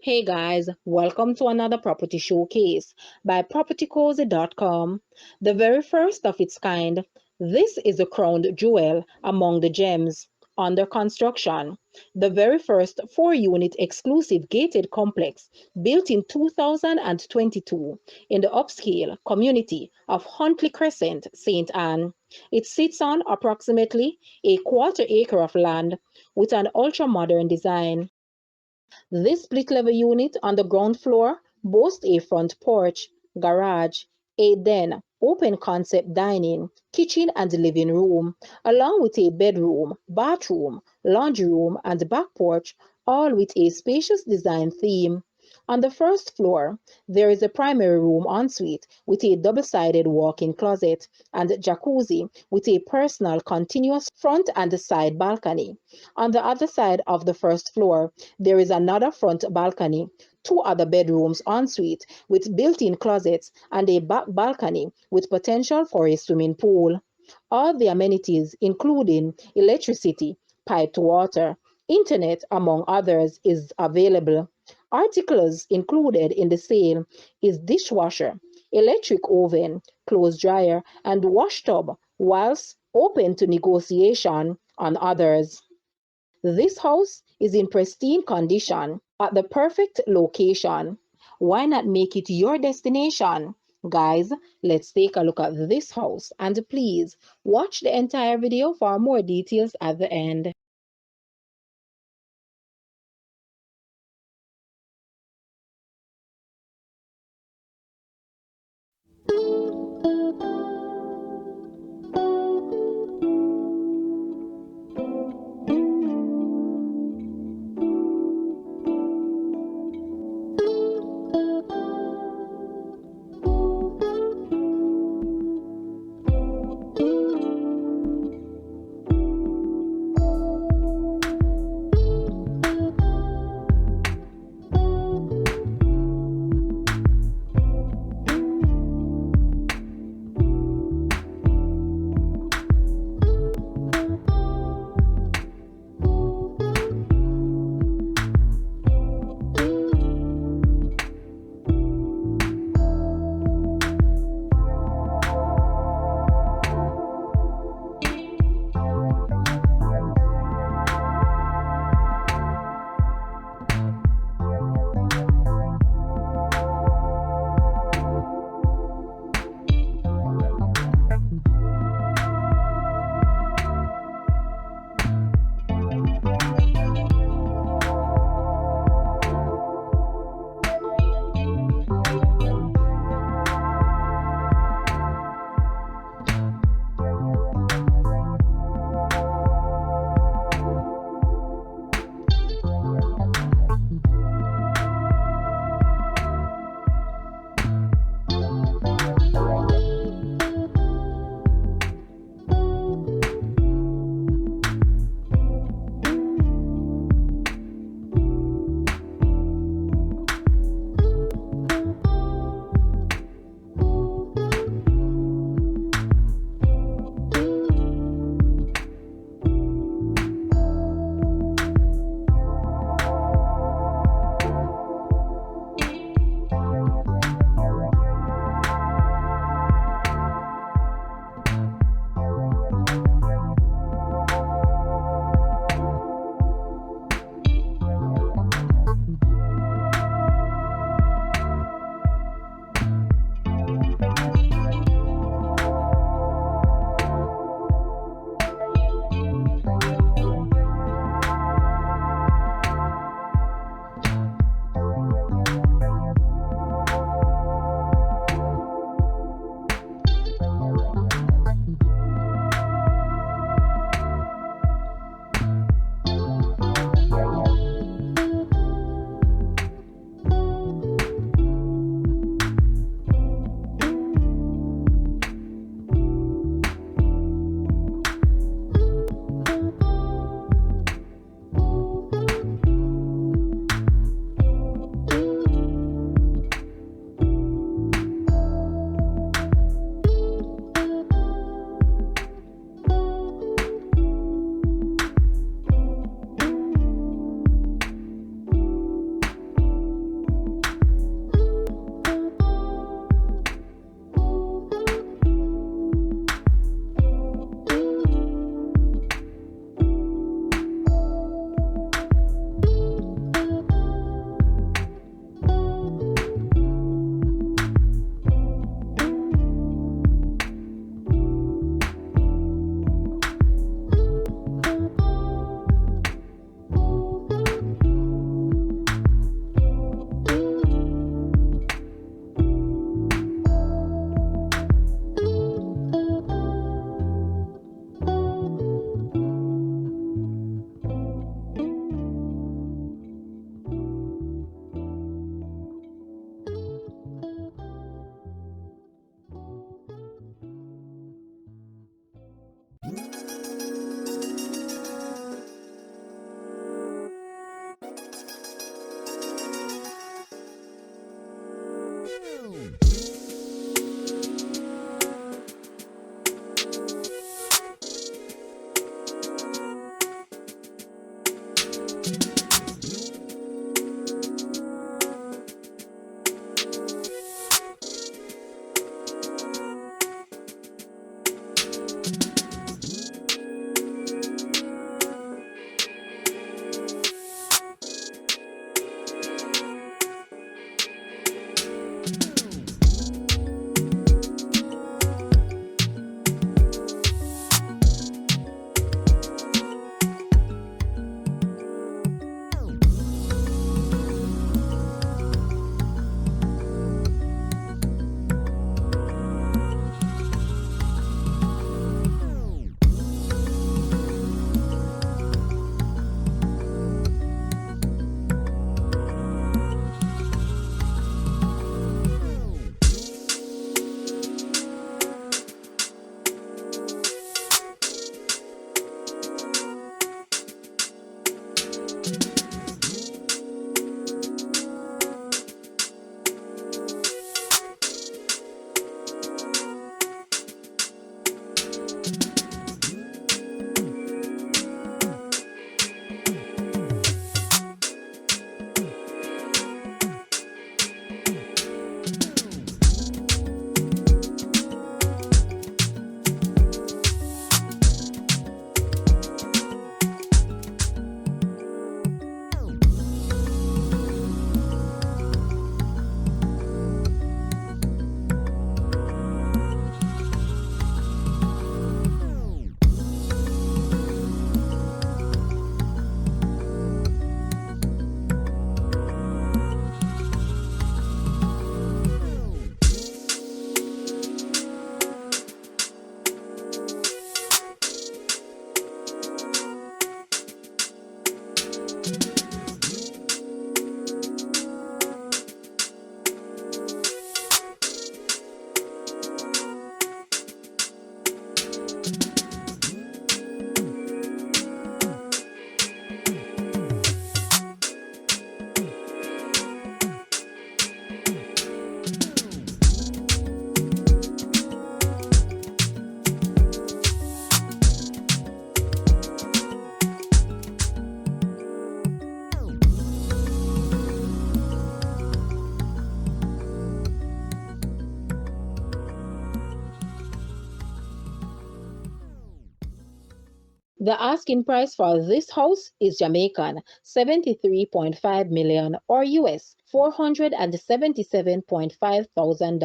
Hey guys, welcome to another property showcase by propertycozy.com. The very first of its kind, this is a crowned jewel among the gems under construction. The very first 4-unit exclusive gated complex built in 2022 in the upscale community of Huntley Crescent, St. Anne. It sits on approximately a quarter acre of land with an ultra-modern design. This split-level unit on the ground floor boasts a front porch, garage, a den, open-concept dining, kitchen and living room, along with a bedroom, bathroom, laundry room, and back porch, all with a spacious design theme. On the first floor, there is a primary room ensuite with a double-sided walk-in closet and jacuzzi with a personal continuous front and side balcony. On the other side of the first floor, there is another front balcony, two other bedrooms ensuite with built-in closets, and a back balcony with potential for a swimming pool. All the amenities, including electricity, piped water, internet, among others, is available. Articles included in the sale is dishwasher, electric oven, clothes dryer, and wash tub, whilst open to negotiation on others. This house is in pristine condition at the perfect location. Why not make it your destination? Guys, let's take a look at this house and please watch the entire video for more details at the end. The asking price for this house is Jamaican 73.5 million or US $477.5 thousand.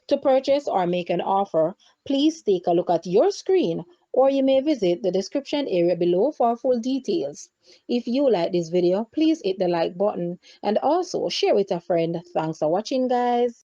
To purchase or make an offer, please take a look at your screen or you may visit the description area below for full details. If you like this video, please hit the like button and also share with a friend. Thanks for watching, guys.